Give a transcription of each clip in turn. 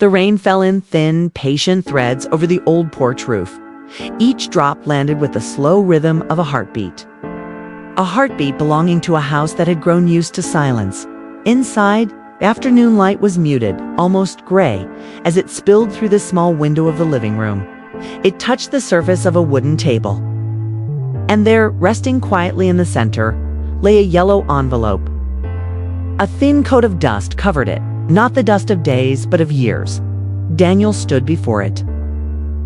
The rain fell in thin, patient threads over the old porch roof. Each drop landed with the slow rhythm of a heartbeat. A heartbeat belonging to a house that had grown used to silence. Inside, the afternoon light was muted, almost gray, as it spilled through the small window of the living room. It touched the surface of a wooden table. And there, resting quietly in the center, lay a yellow envelope. A thin coat of dust covered it, not the dust of days, but of years. Daniel stood before it.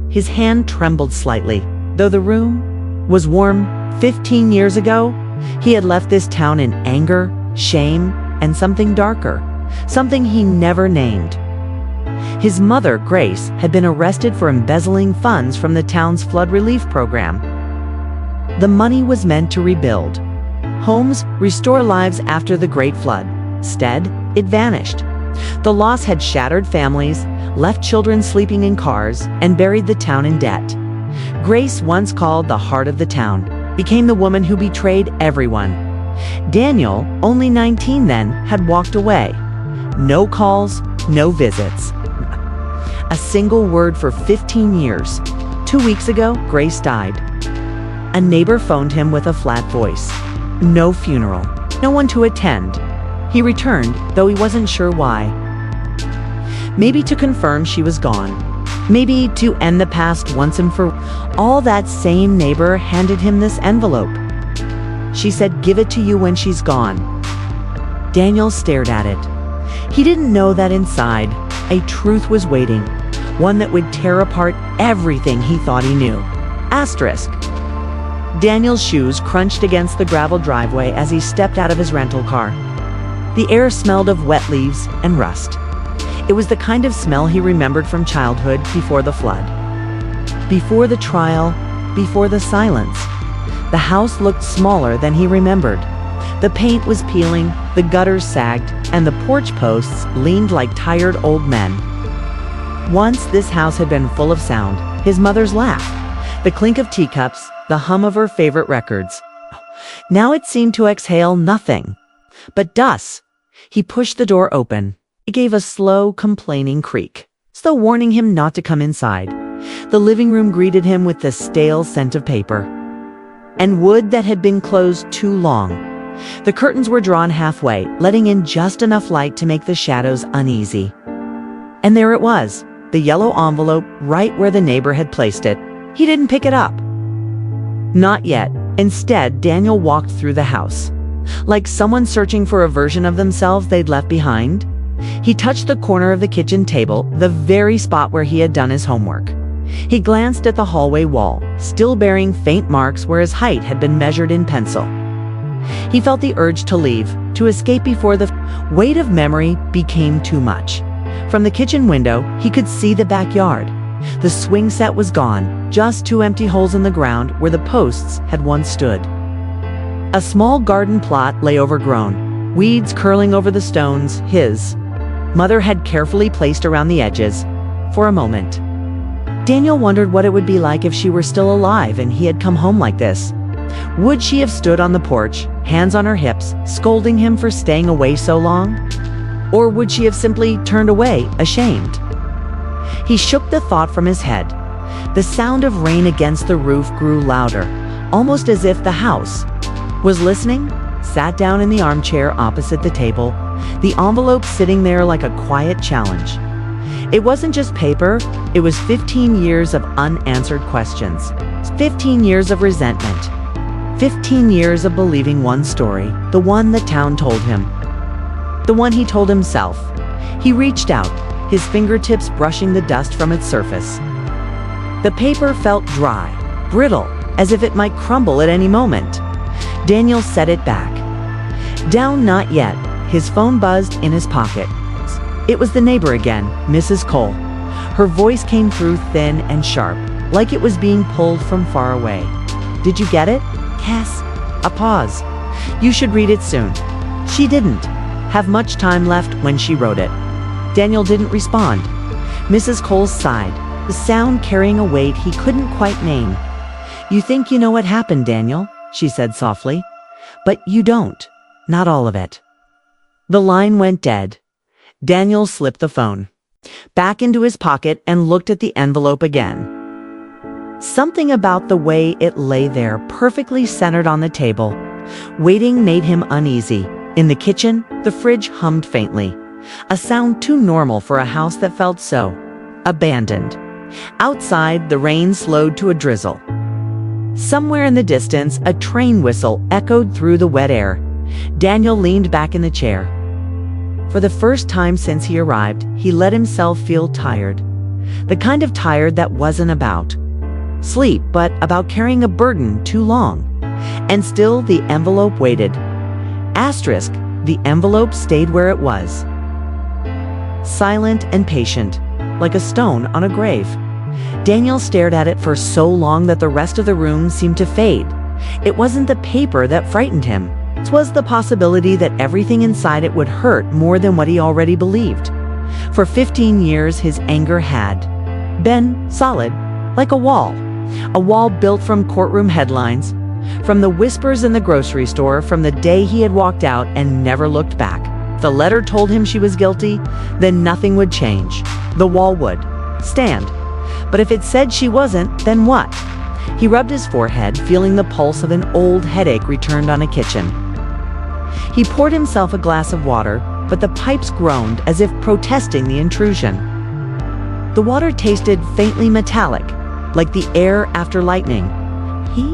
His hand trembled slightly. Though the room was warm 15 years ago, he had left this town in anger, shame, and something darker, something he never named. His mother, Grace, had been arrested for embezzling funds from the town's flood relief program. The money was meant to rebuild homes, restore lives after the Great Flood. Instead, it vanished. The loss had shattered families, left children sleeping in cars, and buried the town in debt. Grace, once called the heart of the town, became the woman who betrayed everyone. Daniel, only 19 then, had walked away. No calls, no visits. A single word for 15 years. 2 weeks ago, Grace died. A neighbor phoned him with a flat voice. No funeral, no one to attend. He returned, though he wasn't sure why. Maybe to confirm she was gone. Maybe to end the past once and for all. That same neighbor handed him this envelope. She said, "Give it to you when she's gone." Daniel stared at it. He didn't know that inside, a truth was waiting, one that would tear apart everything he thought he knew. Asterisk. Daniel's shoes crunched against the gravel driveway as he stepped out of his rental car. The air smelled of wet leaves and rust. It was the kind of smell he remembered from childhood before the flood. Before the trial, before the silence. The house looked smaller than he remembered. The paint was peeling, the gutters sagged, and the porch posts leaned like tired old men. Once this house had been full of sound, his mother's laugh, the clink of teacups, the hum of her favorite records. Now it seemed to exhale nothing but dust. He pushed the door open. It gave a slow, complaining creak, as though warning him not to come inside. The living room greeted him with the stale scent of paper and wood that had been closed too long. The curtains were drawn halfway, letting in just enough light to make the shadows uneasy. And there it was, the yellow envelope right where the neighbor had placed it. He didn't pick it up. Not yet. Instead, Daniel walked through the house, like someone searching for a version of themselves they'd left behind. He touched the corner of the kitchen table, the very spot where he had done his homework. He glanced at the hallway wall, still bearing faint marks where his height had been measured in pencil. He felt the urge to leave, to escape before the weight of memory became too much. From the kitchen window, he could see the backyard. The swing set was gone, just 2 empty holes in the ground where the posts had once stood. A small garden plot lay overgrown, weeds curling over the stones his mother had carefully placed around the edges. For a moment, Daniel wondered what it would be like if she were still alive and he had come home like this. Would she have stood on the porch, hands on her hips, scolding him for staying away so long? Or would she have simply turned away, ashamed? He shook the thought from his head. The sound of rain against the roof grew louder, almost as if the house was listening. Sat down in the armchair opposite the table, the envelope sitting there like a quiet challenge. It wasn't just paper, it was 15 years of unanswered questions, 15 years of resentment, 15 years of believing one story, the one the town told him, the one he told himself. He reached out, his fingertips brushing the dust from its surface. The paper felt dry, brittle, as if it might crumble at any moment. Daniel set it back. Down, not yet. His phone buzzed in his pocket. It was the neighbor again, Mrs. Cole. Her voice came through thin and sharp, like it was being pulled from far away. "Did you get it?" "Yes." A pause. "You should read it soon." She didn't have much time left when she wrote it. Daniel didn't respond. Mrs. Cole sighed, the sound carrying a weight he couldn't quite name. "You think you know what happened, Daniel," she said softly. "But you don't. Not all of it." The line went dead. Daniel slipped the phone. back into his pocket and looked at the envelope again. Something about the way it lay there, perfectly centered on the table, waiting, made him uneasy. In the kitchen, the fridge hummed faintly, a sound too normal for a house that felt so abandoned. Outside, the rain slowed to a drizzle. Somewhere in the distance, a train whistle echoed through the wet air. Daniel leaned back in the chair. For the first time since he arrived, he let himself feel tired. The kind of tired that wasn't about sleep, but about carrying a burden too long. And still the envelope waited. Asterisk, the envelope stayed where it was. Silent and patient, like a stone on a grave. Daniel stared at it for so long that the rest of the room seemed to fade. It wasn't the paper that frightened him. It was the possibility that everything inside it would hurt more than what he already believed. For 15 years, his anger had been solid, like a wall built from courtroom headlines, from the whispers in the grocery store, from the day he had walked out and never looked back. If the letter told him she was guilty, then nothing would change. The wall would stand. But if it said she wasn't, then what? He rubbed his forehead, feeling the pulse of an old headache returned on a kitchen. He poured himself a glass of water, but the pipes groaned as if protesting the intrusion. The water tasted faintly metallic, like the air after lightning. He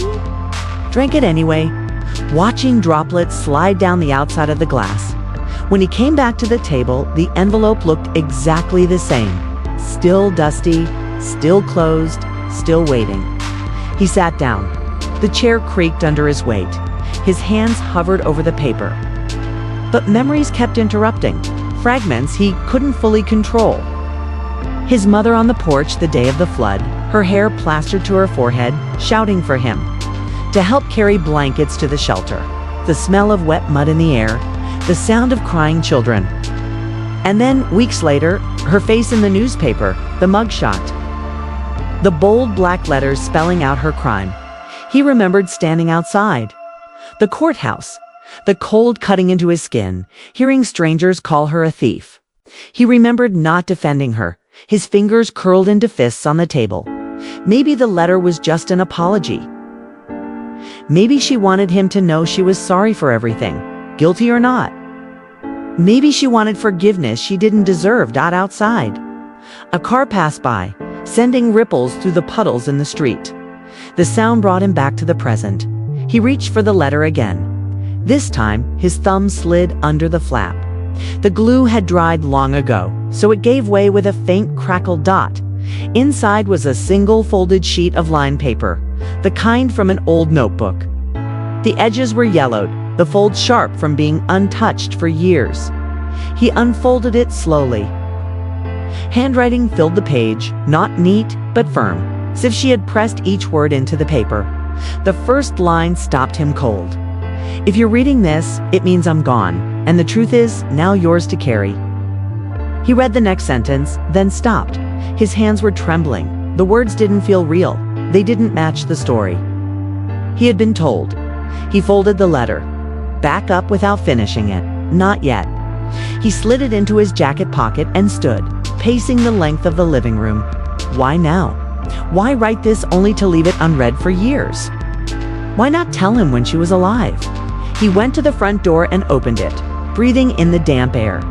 drank it anyway, watching droplets slide down the outside of the glass. When he came back to the table, the envelope looked exactly the same. Still dusty, still closed, still waiting. He sat down. The chair creaked under his weight. His hands hovered over the paper. But memories kept interrupting, fragments he couldn't fully control. His mother on the porch the day of the flood, her hair plastered to her forehead, shouting for him to help carry blankets to the shelter. The smell of wet mud in the air, the sound of crying children. And then, weeks later, her face in the newspaper, the mugshot. The bold black letters spelling out her crime. He remembered standing outside. The courthouse, the cold cutting into his skin, hearing strangers call her a thief. He remembered not defending her, his fingers curled into fists on the table. Maybe the letter was just an apology. Maybe she wanted him to know she was sorry for everything, guilty or not. Maybe she wanted forgiveness she didn't deserve. Outside, a car passed by, sending ripples through the puddles in the street. The sound brought him back to the present. He reached for the letter again. This time, his thumb slid under the flap. The glue had dried long ago, so it gave way with a faint crackled dot. Inside was a single folded sheet of lined paper, the kind from an old notebook. The edges were yellowed, the folds sharp from being untouched for years. He unfolded it slowly. Handwriting filled the page, not neat, but firm, as if she had pressed each word into the paper. The first line stopped him cold. "If you're reading this, it means I'm gone, and the truth is now yours to carry." He read the next sentence, then stopped. His hands were trembling. The words didn't feel real. They didn't match the story he had been told. He folded the letter back up without finishing it. Not yet. He slid it into his jacket pocket and stood, pacing the length of the living room. Why now? Why write this only to leave it unread for years? Why not tell him when she was alive? He went to the front door and opened it, breathing in the damp air.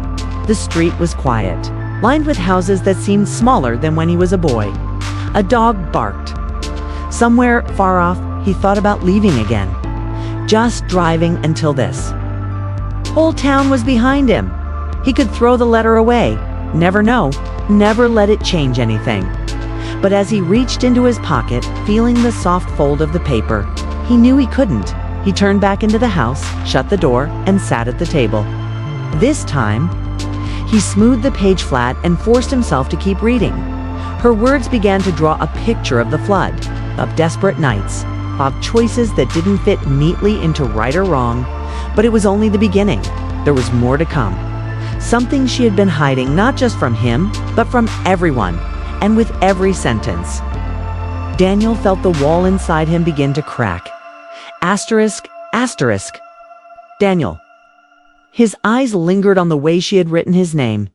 The street was quiet, lined with houses that seemed smaller than when he was a boy. A dog barked. Somewhere far off, he thought about leaving again. Just driving until this. Whole town was behind him. He could throw the letter away. Never know. Never let it change anything. But as he reached into his pocket, feeling the soft fold of the paper, he knew he couldn't. He turned back into the house, shut the door, and sat at the table. This time, he smoothed the page flat and forced himself to keep reading. Her words began to draw a picture of the flood, of desperate nights, of choices that didn't fit neatly into right or wrong, but it was only the beginning. There was more to come. Something she had been hiding not just from him, but from everyone, and with every sentence. Daniel felt the wall inside him begin to crack. Asterisk, asterisk. Daniel. His eyes lingered on the way she had written his name.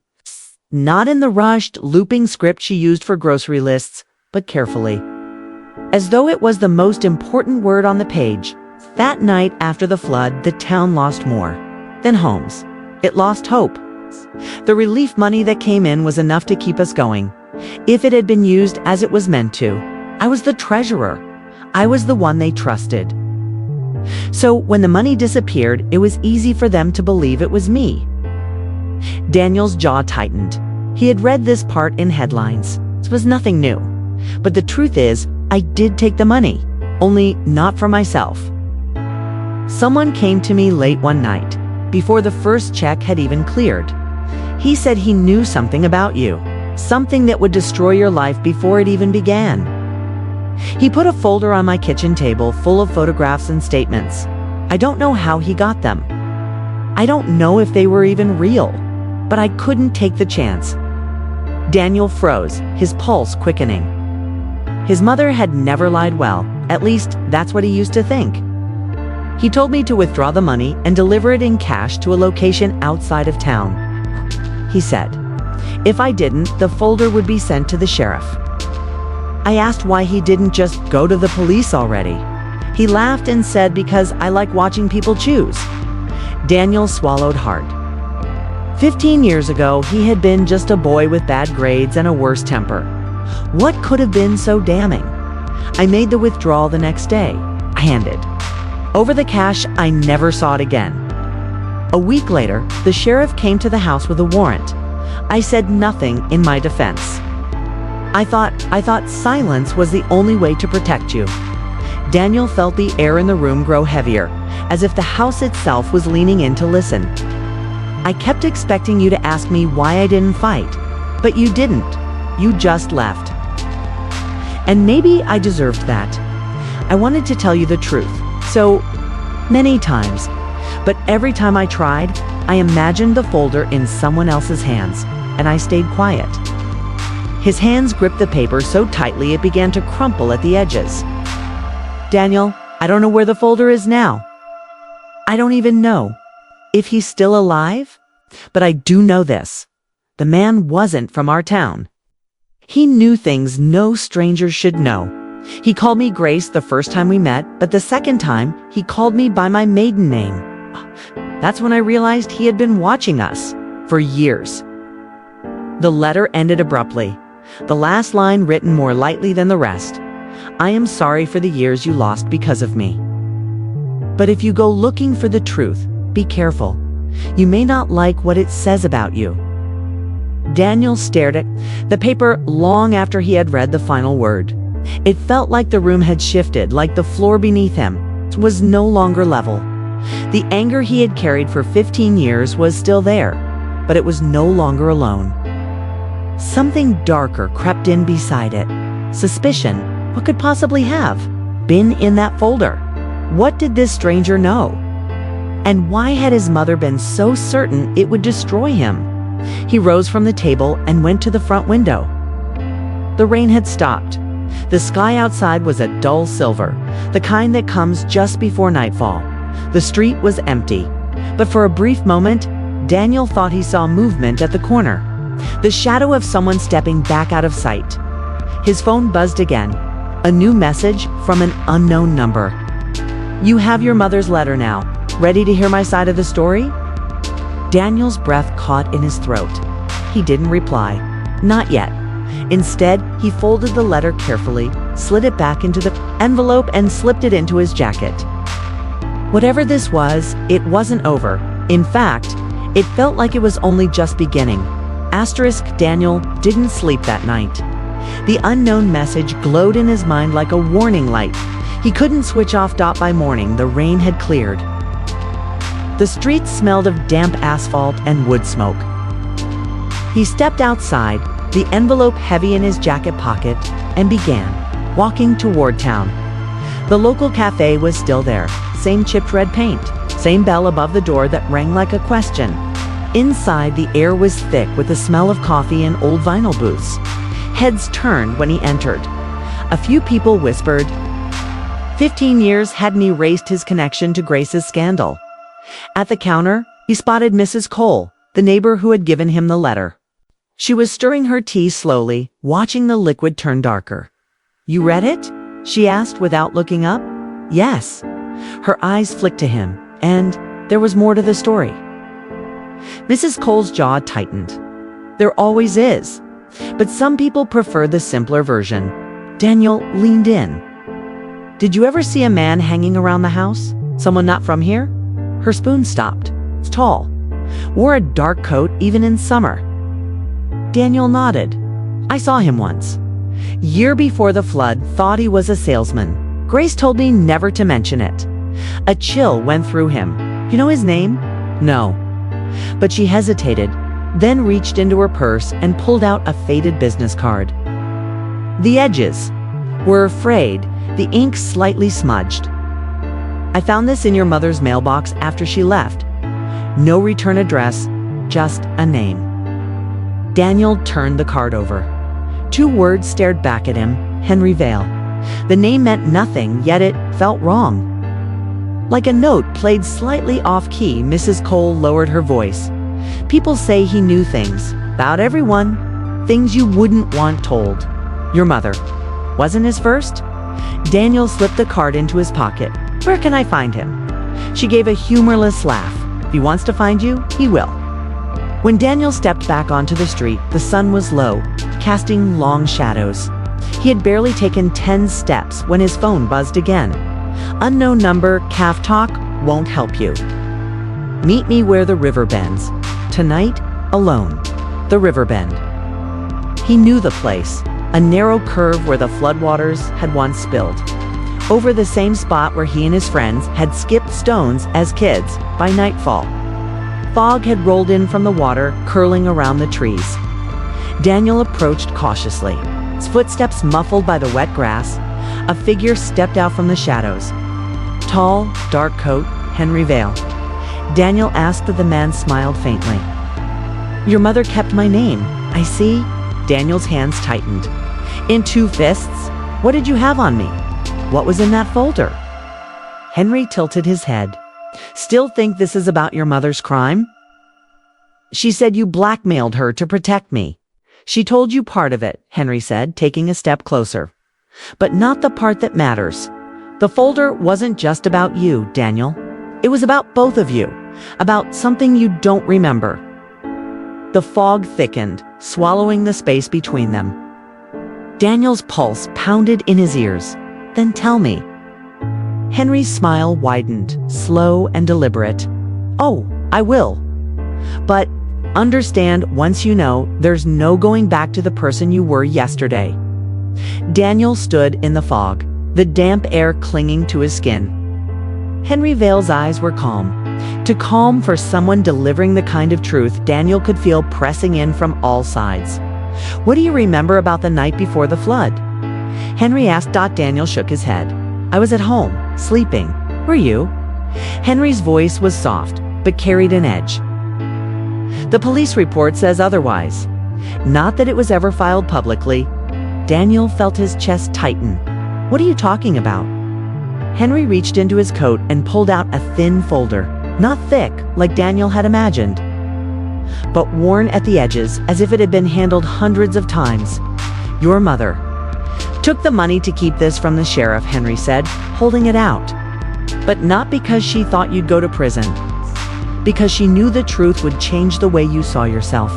not in the rushed, looping script she used for grocery lists, but carefully. As though it was the most important word on the page, that night after the flood, the town lost more than homes. It lost hope. The relief money that came in was enough to keep us going. If it had been used as it was meant to, I was the treasurer. I was the one they trusted. So when the money disappeared, it was easy for them to believe it was me. Daniel's jaw tightened. He had read this part in headlines. It was nothing new. But the truth is, I did take the money, only not for myself. Someone came to me late one night, before the first check had even cleared. He said he knew something about you, something that would destroy your life before it even began. He put a folder on my kitchen table full of photographs and statements. I don't know how he got them. I don't know if they were even real, but I couldn't take the chance. Daniel froze, his pulse quickening. His mother had never lied well, at least that's what he used to think. He told me to withdraw the money and deliver it in cash to a location outside of town. He said, if I didn't, the folder would be sent to the sheriff. I asked why he didn't just go to the police already. He laughed and said because I like watching people choose. Daniel swallowed hard. 15 years ago, he had been just a boy with bad grades and a worse temper. What could have been so damning? I made the withdrawal the next day. I handed over the cash. I never saw it again. A week later, the sheriff came to the house with a warrant. I said nothing in my defense. I thought silence was the only way to protect you. Daniel felt the air in the room grow heavier, as if the house itself was leaning in to listen. I kept expecting you to ask me why I didn't fight, but you didn't. You just left. And maybe I deserved that. I wanted to tell you the truth, so many times. But every time I tried, I imagined the folder in someone else's hands, and I stayed quiet. His hands gripped the paper so tightly it began to crumple at the edges. Daniel, I don't know where the folder is now. I don't even know if he's still alive, but I do know this. The man wasn't from our town. He knew things no stranger should know. He called me Grace the first time we met, but the second time, he called me by my maiden name. That's when I realized he had been watching us for years. The letter ended abruptly, the last line written more lightly than the rest. I am sorry for the years you lost because of me. But if you go looking for the truth, be careful. You may not like what it says about you. Daniel stared at the paper long after he had read the final word. It felt like the room had shifted, like the floor beneath him was no longer level. The anger he had carried for 15 years was still there, but it was no longer alone. Something darker crept in beside it. Suspicion. What could possibly have been in that folder? What did this stranger know? And why had his mother been so certain it would destroy him? He rose from the table and went to the front window. The rain had stopped. The sky outside was a dull silver, the kind that comes just before nightfall. The street was empty, but for a brief moment, Daniel thought he saw movement at the corner, the shadow of someone stepping back out of sight. His phone buzzed again, a new message from an unknown number. You have your mother's letter now. Ready to hear my side of the story? Daniel's breath caught in his throat. He didn't reply. Not yet. Instead, he folded the letter carefully, slid it back into the envelope, and slipped it into his jacket. Whatever this was, it wasn't over. In fact, it felt like it was only just beginning. Daniel didn't sleep that night. The unknown message glowed in his mind like a warning light. He couldn't switch off. By morning, the rain had cleared. The streets smelled of damp asphalt and wood smoke. He stepped outside, the envelope heavy in his jacket pocket, and began walking toward town. The local cafe was still there, same chipped red paint, same bell above the door that rang like a question. Inside, the air was thick with the smell of coffee and old vinyl booths. Heads turned when he entered. A few people whispered. 15 years hadn't erased his connection to Grace's scandal. At the counter, he spotted Mrs. Cole, the neighbor who had given him the letter. She was stirring her tea slowly, watching the liquid turn darker. "You read it?" she asked without looking up. "Yes." Her eyes flicked to him, and there was more to the story. Mrs. Cole's jaw tightened. "There always is. But some people prefer the simpler version." Daniel leaned in. "Did you ever see a man hanging around the house? Someone not from here?" Her spoon stopped. "It's tall. Wore a dark coat even in summer." Daniel nodded. "I saw him once. Year before the flood, thought he was a salesman. Grace told me never to mention it." A chill went through him. "You know his name?" "No." But she hesitated, then reached into her purse and pulled out a faded business card. The edges were frayed, the ink slightly smudged. "I found this in your mother's mailbox after she left. No return address, just a name." Daniel turned the card over. 2 words stared back at him: Henry Vale. The name meant nothing, yet it felt wrong. Like a note played slightly off-key, Mrs. Cole lowered her voice. "People say he knew things about everyone, things you wouldn't want told. Your mother wasn't his first?" Daniel slipped the card into his pocket. "Where can I find him?" She gave a humorless laugh. "If he wants to find you, he will." When Daniel stepped back onto the street, the sun was low, casting long shadows. He had barely taken 10 steps when his phone buzzed again. "Unknown number, calf talk, won't help you. Meet me where the river bends. Tonight, alone. The river bend." He knew the place, a narrow curve where the floodwaters had once spilled. Over the same spot where he and his friends had skipped stones as kids by nightfall. Fog had rolled in from the water, curling around the trees. Daniel approached cautiously. His footsteps muffled by the wet grass, a figure stepped out from the shadows. Tall, dark coat, Henry Vale. Daniel asked, but the man smiled faintly. "Your mother kept my name, I see." Daniel's hands tightened. "In 2 fists? What did you have on me? What was in that folder?" Henry tilted his head. "Still think this is about your mother's crime?" "She said you blackmailed her to protect me." "She told you part of it," Henry said, taking a step closer. "But not the part that matters. The folder wasn't just about you, Daniel. It was about both of you, about something you don't remember." The fog thickened, swallowing the space between them. Daniel's pulse pounded in his ears. "Then tell me." Henry's smile widened, slow and deliberate. "Oh, I will. But understand, once you know, there's no going back to the person you were yesterday." Daniel stood in the fog, the damp air clinging to his skin. Henry Vale's eyes were calm. Too calm for someone delivering the kind of truth Daniel could feel pressing in from all sides. "What do you remember about the night before the flood?" Henry asked. Daniel shook his head. "I was at home, sleeping. Were you?" Henry's voice was soft, but carried an edge. "The police report says otherwise. Not that it was ever filed publicly." Daniel felt his chest tighten. "What are you talking about?" Henry reached into his coat and pulled out a thin folder, not thick like Daniel had imagined, but worn at the edges as if it had been handled hundreds of times. "Your mother took the money to keep this from the sheriff," Henry said, holding it out. "But not because she thought you'd go to prison. Because she knew the truth would change the way you saw yourself."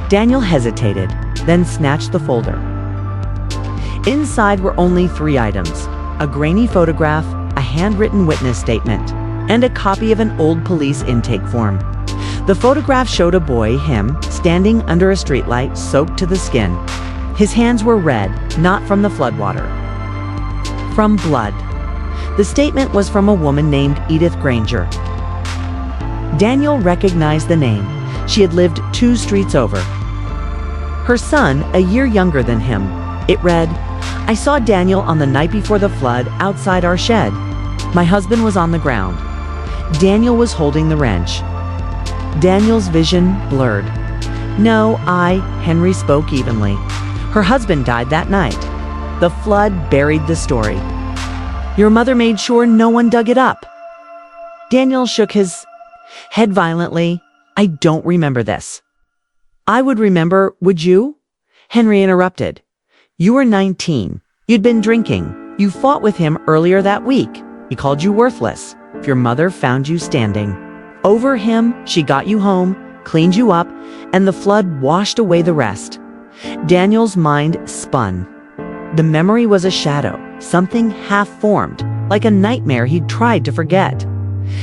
Daniel hesitated, then snatched the folder. Inside were only 3 items: a grainy photograph, a handwritten witness statement, and a copy of an old police intake form. The photograph showed a boy, him, standing under a streetlight, soaked to the skin. His hands were red, not from the floodwater, from blood. The statement was from a woman named Edith Granger. Daniel recognized the name. She had lived 2 streets over. Her son, a year younger than him. It read, "I saw Daniel on the night before the flood outside our shed. My husband was on the ground. Daniel was holding the wrench." Daniel's vision blurred. "No, Henry spoke evenly. Her husband died that night. The flood buried the story. Your mother made sure no one dug it up." Daniel shook his head violently. "I don't remember this." I would remember, would you? Henry interrupted. You were 19. You'd been drinking. You fought with him earlier that week. He called you worthless. If your mother found you standing over him, she got you home, cleaned you up, and the flood washed away the rest. Daniel's mind spun. The memory was a shadow, something half-formed, like a nightmare he'd tried to forget.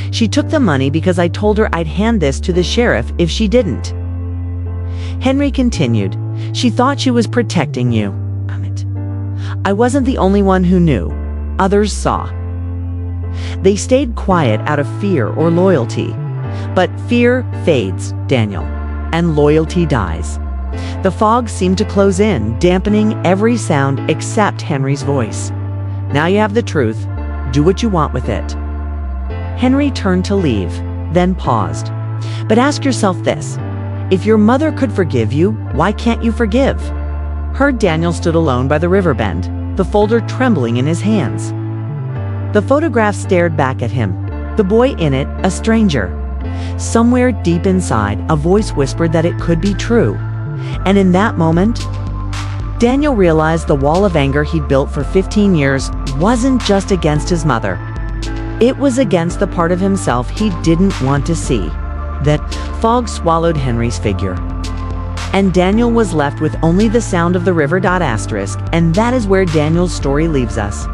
She took the money because I told her I'd hand this to the sheriff if she didn't. Henry continued. She thought she was protecting you. Damn it. I wasn't the only one who knew. Others saw. They stayed quiet out of fear or loyalty. But fear fades, Daniel, and loyalty dies. The fog seemed to close in, dampening every sound except Henry's voice. Now you have the truth. Do what you want with it. Henry turned to leave, then paused. But ask yourself this. If your mother could forgive you, why can't you forgive? Daniel stood alone by the river bend, the folder trembling in his hands. The photograph stared back at him, the boy in it a stranger. Somewhere deep inside, a voice whispered that it could be true. And in that moment, Daniel realized the wall of anger he'd built for 15 years wasn't just against his mother. It was against the part of himself he didn't want to see. That fog swallowed Henry's figure. And Daniel was left with only the sound of the river. And that is where Daniel's story leaves us.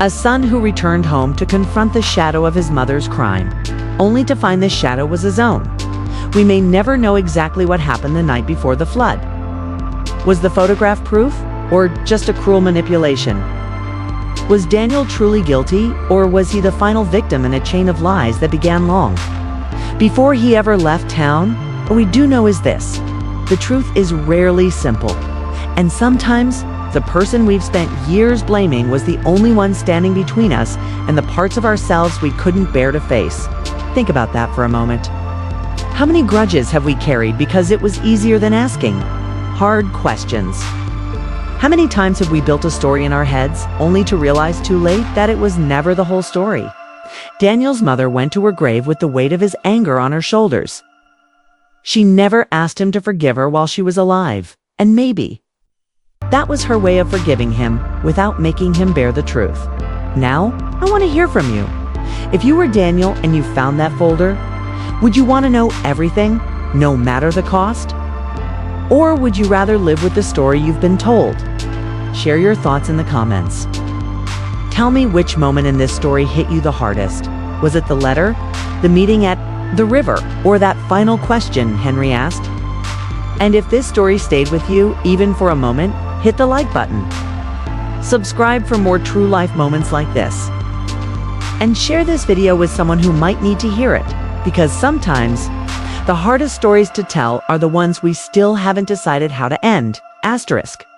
A son who returned home to confront the shadow of his mother's crime, only to find the shadow was his own. We may never know exactly what happened the night before the flood. Was the photograph proof, or just a cruel manipulation? Was Daniel truly guilty, or was he the final victim in a chain of lies that began long before he ever left town? What we do know is this: the truth is rarely simple, and sometimes the person we've spent years blaming was the only one standing between us and the parts of ourselves we couldn't bear to face. Think about that for a moment. How many grudges have we carried because it was easier than asking hard questions? How many times have we built a story in our heads only to realize too late that it was never the whole story? Daniel's mother went to her grave with the weight of his anger on her shoulders. She never asked him to forgive her while she was alive, and maybe that was her way of forgiving him without making him bear the truth. Now, I want to hear from you. If you were Daniel and you found that folder, would you want to know everything, no matter the cost? Or would you rather live with the story you've been told? Share your thoughts in the comments. Tell me which moment in this story hit you the hardest. Was it the letter, the meeting at the river, or that final question Henry asked? And if this story stayed with you, even for a moment, hit the like button. Subscribe for more true life moments like this. And share this video with someone who might need to hear it, because sometimes the hardest stories to tell are the ones we still haven't decided how to end. *.